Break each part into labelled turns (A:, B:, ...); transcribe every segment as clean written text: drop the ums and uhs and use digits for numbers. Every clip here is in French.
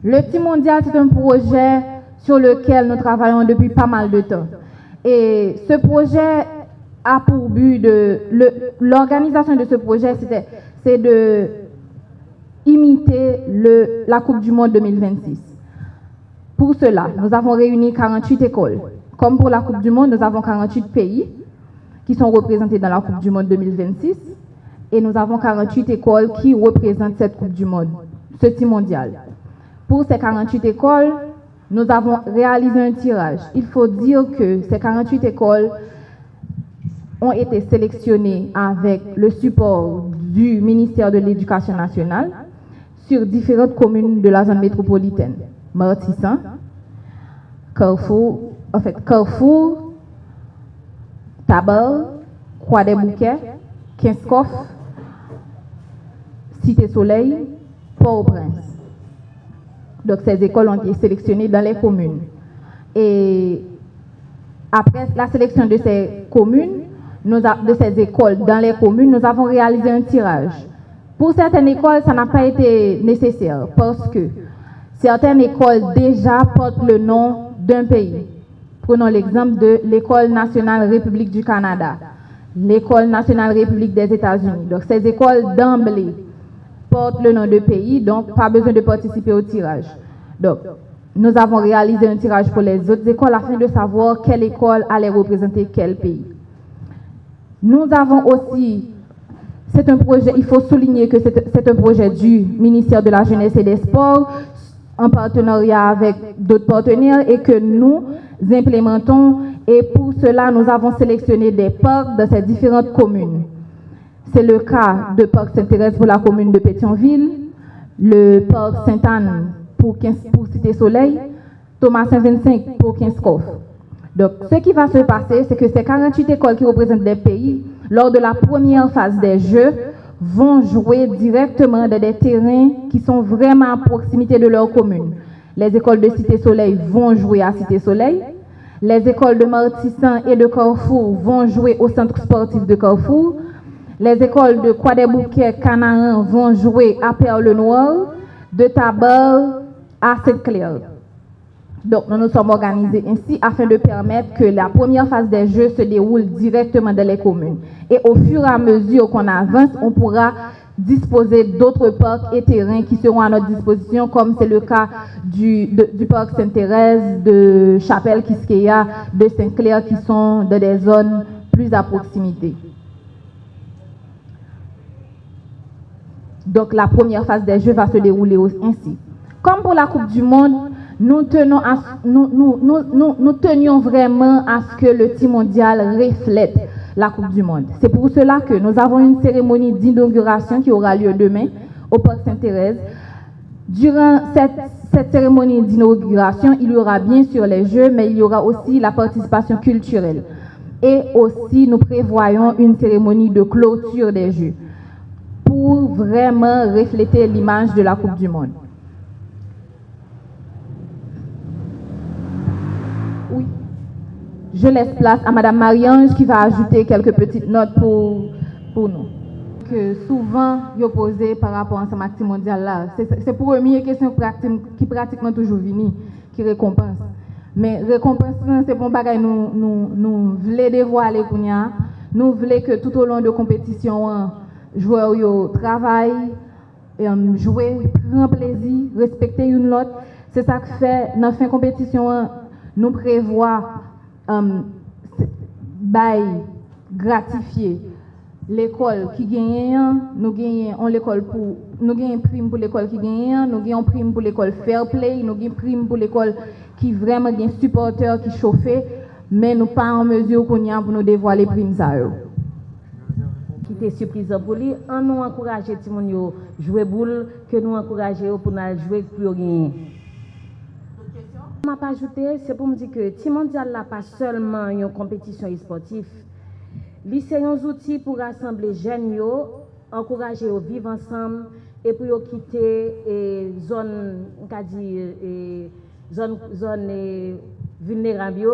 A: Le Team Mondial, c'est un projet sur lequel nous travaillons depuis pas mal de temps. Et ce projet a pour but l'organisation de ce projet, c'est de imiter la Coupe du Monde 2026. Pour cela, nous avons réuni 48 écoles. Comme pour la Coupe du Monde, nous avons 48 pays qui sont représentés dans la Coupe du Monde 2026. Et nous avons 48 écoles qui représentent cette Coupe du Monde, ce Team Mondial. Pour ces 48 écoles, nous avons réalisé un tirage. Il faut dire que ces 48 écoles ont été sélectionnées avec le support du ministère de l'Éducation nationale sur différentes communes de la zone métropolitaine. Martissan, Carrefour, Tabal, Croix-des-Bouquets, Kinskoff, Cité-Soleil, Port-au-Prince. Donc ces écoles ont été sélectionnées dans les communes. Et après la sélection de ces communes, de ces écoles dans les communes, nous avons réalisé un tirage. Pour certaines écoles, ça n'a pas été nécessaire parce que certaines écoles déjà portent le nom d'un pays. Prenons l'exemple de l'École nationale République du Canada, l'École nationale République des États-Unis. Donc ces écoles d'emblée portent le nom de pays, donc pas besoin de participer au tirage. Donc, nous avons réalisé un tirage pour les autres écoles afin de savoir quelle école allait représenter quel pays. Nous avons aussi, c'est un projet, il faut souligner que c'est un projet du ministère de la Jeunesse et des Sports en partenariat avec d'autres partenaires et que nous implémentons. Et pour cela, nous avons sélectionné des parcs dans ces différentes communes. C'est le cas de Parc Sainte-Thérèse pour la commune de Pétionville, le Parc Sainte-Anne pour Cité-Soleil, Thomas Saint-25 pour Kinskoff. Donc, ce qui va se passer, c'est que ces 48 écoles qui représentent des pays, lors de la première phase des Jeux, vont jouer directement dans des terrains qui sont vraiment à proximité de leur commune. Les écoles de Cité-Soleil vont jouer à Cité-Soleil. Les écoles de Martissan et de Carrefour vont jouer au centre sportif de Carrefour. Les écoles de Croix-des-Bouquets, Canaan vont jouer à Perle-Noire, de Tabal à Sainte-Claire. Donc, nous nous sommes organisés ainsi afin de permettre que la première phase des Jeux se déroule directement dans les communes. Et au fur et à mesure qu'on avance, on pourra disposer d'autres parcs et terrains qui seront à notre disposition, comme c'est le cas du parc Sainte-Thérèse, de Chapelle-Quisqueya, de Sainte-Claire, qui sont dans des zones plus à proximité. Donc, la première phase des Jeux va se dérouler ainsi. Comme pour la Coupe du Monde, nous tenions vraiment à ce que le Team Mondial reflète la Coupe du Monde. C'est pour cela que nous avons une cérémonie d'inauguration qui aura lieu demain au Parc Sainte-Thérèse. Durant cette cérémonie d'inauguration, il y aura bien sûr les Jeux, mais il y aura aussi la participation culturelle. Et aussi, nous prévoyons une cérémonie de clôture des Jeux pour vraiment refléter l'image de la Coupe du Monde. Oui. Je laisse place à Madame Marie-Ange qui va ajouter quelques petites notes pour nous. Que souvent, vous posez par rapport à ce maxi mondial là, c'est pour eux une question qui pratiquement toujours vini, qui récompense. Mais récompense, c'est bon bagage nous voulons dévoiler pour nous voulons que tout au long de la compétition, joueurs yo travaillent, jouer, prendre plaisir, respecter une l'autre. C'est ça que fait dans la fin de compétition, nous prévoit gratifier l'école qui gagne, nous gagnons l'école pour nous gagnons prime pour l'école qui gagne, nous gagnons prime pour l'école fair play, nous gagnons prime pour l'école qui vraiment gagne supporter qui chauffe, mais nous pas en mesure pour nous dévoiler prime ça.
B: Qui était surprise pour lui, on nous encourager tout le monde jouer boule que nous encourager pour nous jouer pour gagner. Je m'a ajouté, c'est pour me dire que Team Mondial là pas seulement une compétition sportive, c'est un outil pour rassembler jeunes yo, encourager à vivre ensemble et pour quitter zone vulnérable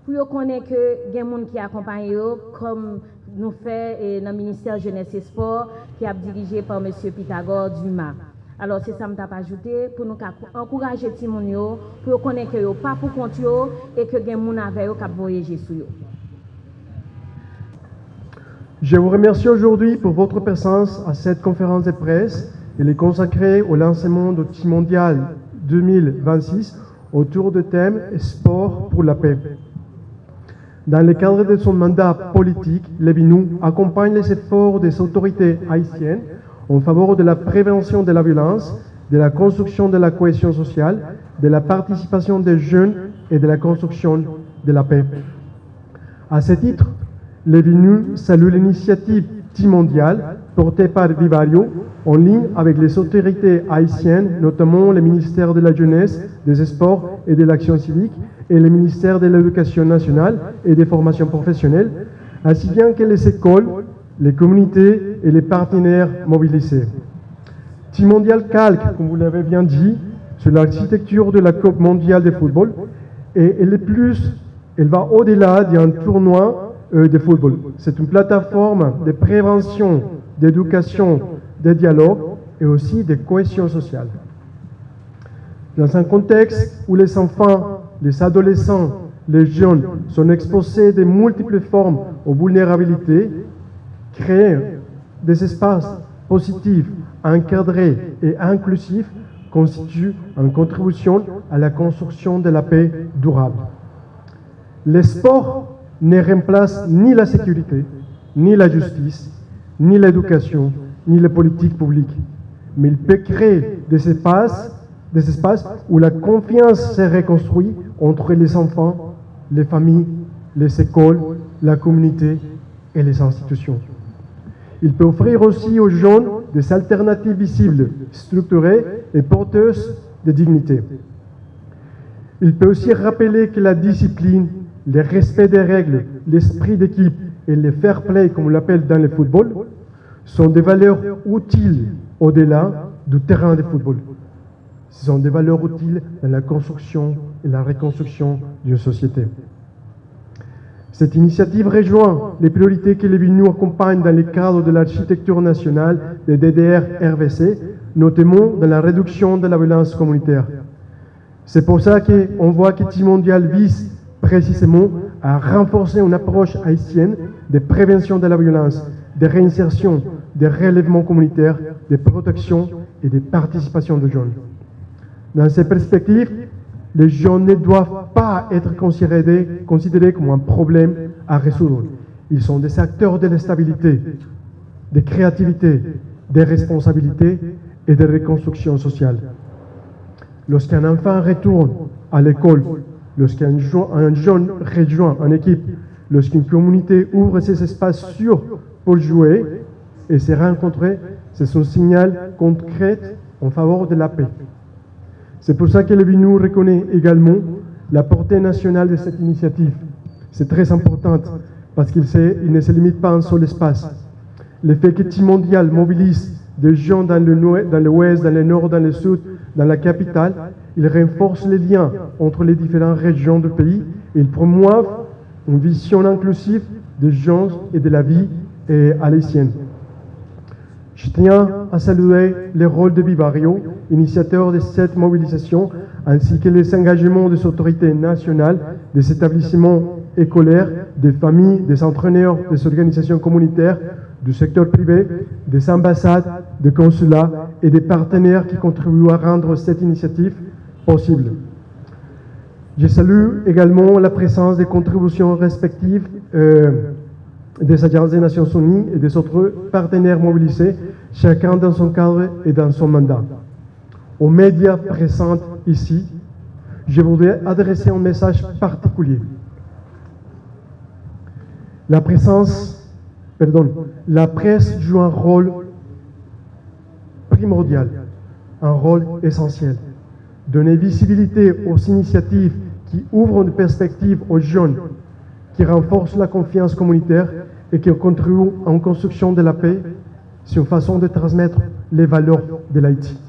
B: pour connaître que des gens qui accompagnent comme nous fait dans le ministère Jeunesse et Sport qui est dirigé par M. Pythagore Dumas. Alors c'est ça que je vais ajouter pour nous encourager les gens pour connaître que pas pour compte et que les gens avec eux qui voyager sur eux.
C: Je vous remercie aujourd'hui pour votre présence à cette conférence de presse. Elle est consacrée au lancement du Team Mondial 2026 autour du thème Sport pour la paix. Dans le cadre de son mandat politique, Levinou accompagne les efforts des autorités haïtiennes en faveur de la prévention de la violence, de la construction de la cohésion sociale, de la participation des jeunes et de la construction de la paix. À ce titre, Levinou salue l'initiative Team Mondial portée par Vivario en ligne avec les autorités haïtiennes, notamment le ministère de la Jeunesse, des Sports et de l'Action civique et le ministère de l'Éducation nationale et des formations professionnelles, ainsi bien que les écoles, les communautés et les partenaires mobilisés. Team Mondial calque, comme vous l'avez bien dit, sur l'architecture de la Coupe mondiale de football et elle va au-delà d'un tournoi de football. C'est une plateforme de prévention, d'éducation, de dialogue et aussi de cohésion sociale. Dans un contexte où les enfants, les adolescents, les jeunes sont exposés de multiples formes aux vulnérabilités, créer des espaces positifs, encadrés et inclusifs constitue une contribution à la construction de la paix durable. Le sport ne remplace ni la sécurité, ni la justice, ni l'éducation, ni les politiques publiques. Mais il peut créer des espaces où la confiance se reconstruit entre les enfants, les familles, les écoles, la communauté et les institutions. Il peut offrir aussi aux jeunes des alternatives visibles, structurées et porteuses de dignité. Il peut aussi rappeler que la discipline, le respect des règles, l'esprit d'équipe et le fair play, comme on l'appelle dans le football, sont des valeurs utiles au-delà du terrain de football. Ce sont des valeurs utiles dans la construction et la reconstruction d'une société. Cette initiative rejoint les priorités que Levinou accompagne dans le cadre de l'architecture nationale des DDR-RVC, notamment dans la réduction de la violence communautaire. C'est pour ça qu'on voit que Team Mondial vise précisément à renforcer une approche haïtienne de prévention de la violence, de réinsertion, de relèvement communautaire, de protection et de participation des jeunes. Dans ces perspectives, les jeunes ne doivent pas être considérés comme un problème à résoudre. Ils sont des acteurs de la stabilité, de créativité, de responsabilité et de reconstruction sociale. Lorsqu'un enfant retourne à l'école, lorsqu'un jeune rejoint une équipe, lorsqu'une communauté ouvre ses espaces sûrs pour jouer et se rencontrer, c'est un signal concret en faveur de la paix. C'est pour ça que Levinou reconnaît également la portée nationale de cette initiative. C'est très important parce qu'il ne se limite pas à un seul espace. Le fait que Team Mondial mobilise des gens dans l'ouest, dans le nord, dans le sud, dans la capitale, il renforce les liens entre les différentes régions du pays et il promeut une vision inclusive des gens et de la vie haïtienne. Je tiens à saluer le rôle de Vivario, initiateur de cette mobilisation, ainsi que les engagements des autorités nationales, des établissements écolaires, des familles, des entraîneurs, des organisations communautaires, du secteur privé, des ambassades, des consulats et des partenaires qui contribuent à rendre cette initiative possible. Je salue également la présence des contributions respectives des agences des Nations Unies et des autres partenaires mobilisés, chacun dans son cadre et dans son mandat. Aux médias présents ici, je voudrais adresser un message particulier. La presse joue un rôle primordial, un rôle essentiel. Donner visibilité aux initiatives qui ouvrent une perspective aux jeunes, qui renforcent la confiance communautaire et qui contribuent à une construction de la paix, c'est une façon de transmettre les valeurs de l'Haïti.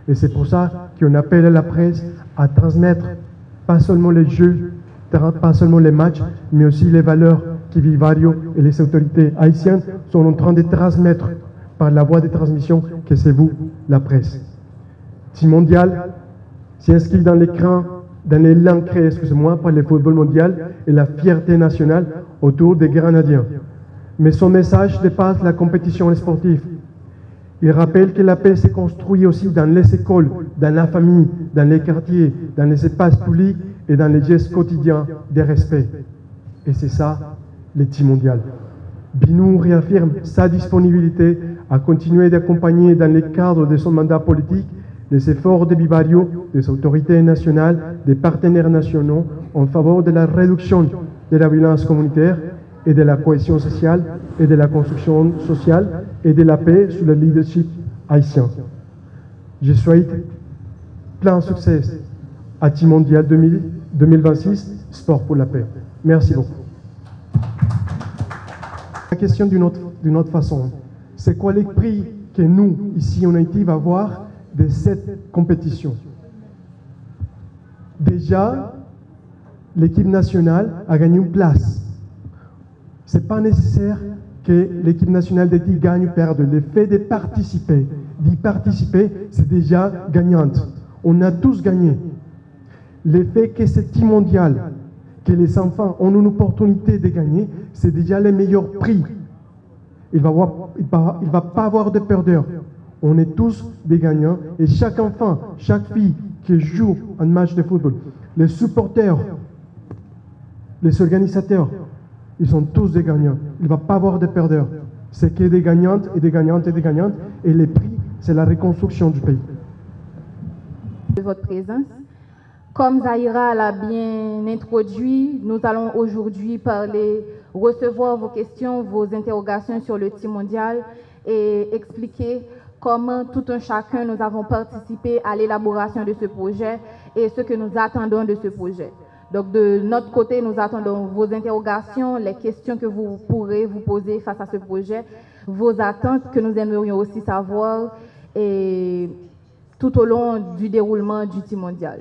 C: Et c'est pour ça qu'on appelle à la presse à transmettre pas seulement les jeux, pas seulement les matchs, mais aussi les valeurs que Vivario et les autorités haïtiennes sont en train de transmettre par la voie de transmission que c'est vous, la presse. Team mondial s'inscrit dans l'élan créé, par le football mondial et la fierté nationale autour des Grenadiens. Mais son message dépasse la compétition sportive. Il rappelle que la paix se construit aussi dans les écoles, dans la famille, dans les quartiers, dans les espaces publics et dans les gestes quotidiens de respect. Et c'est ça, le Team mondial. Binou réaffirme sa disponibilité à continuer d'accompagner dans le cadre de son mandat politique les efforts de Bibario, des autorités nationales, des partenaires nationaux en faveur de la réduction de la violence communautaire et de la cohésion sociale et de la construction sociale et de la paix sous le leadership haïtien. Je souhaite plein succès à Team Mondial 2026, Sport pour la paix. Merci beaucoup. La question d'une autre façon, c'est quoi les prix que nous, ici en Haïti, va avoir de cette compétition? Déjà, l'équipe nationale a gagné une place. Ce n'est pas nécessaire que l'équipe nationale d'Haïti gagne ou perde. Le fait d'y participer, c'est déjà gagnante. On a tous gagné. Le fait que ce team mondial, que les enfants ont une opportunité de gagner, c'est déjà le meilleur prix. Il ne va pas avoir de perdeurs. On est tous des gagnants. Et chaque enfant, chaque fille qui joue un match de football, les supporters, les organisateurs, ils sont tous des gagnants. Il ne va pas avoir de perdeurs. C'est que des gagnantes et des gagnantes et des gagnantes. Et les prix, c'est la reconstruction du pays.
A: De votre présence. Comme Zahira l'a bien introduit, nous allons aujourd'hui recevoir vos questions, vos interrogations sur le Team mondial et expliquer comment tout un chacun nous avons participé à l'élaboration de ce projet et ce que nous attendons de ce projet. Donc de notre côté, nous attendons vos interrogations, les questions que vous pourrez vous poser face à ce projet, vos attentes que nous aimerions aussi savoir et tout au long du déroulement du Team mondial.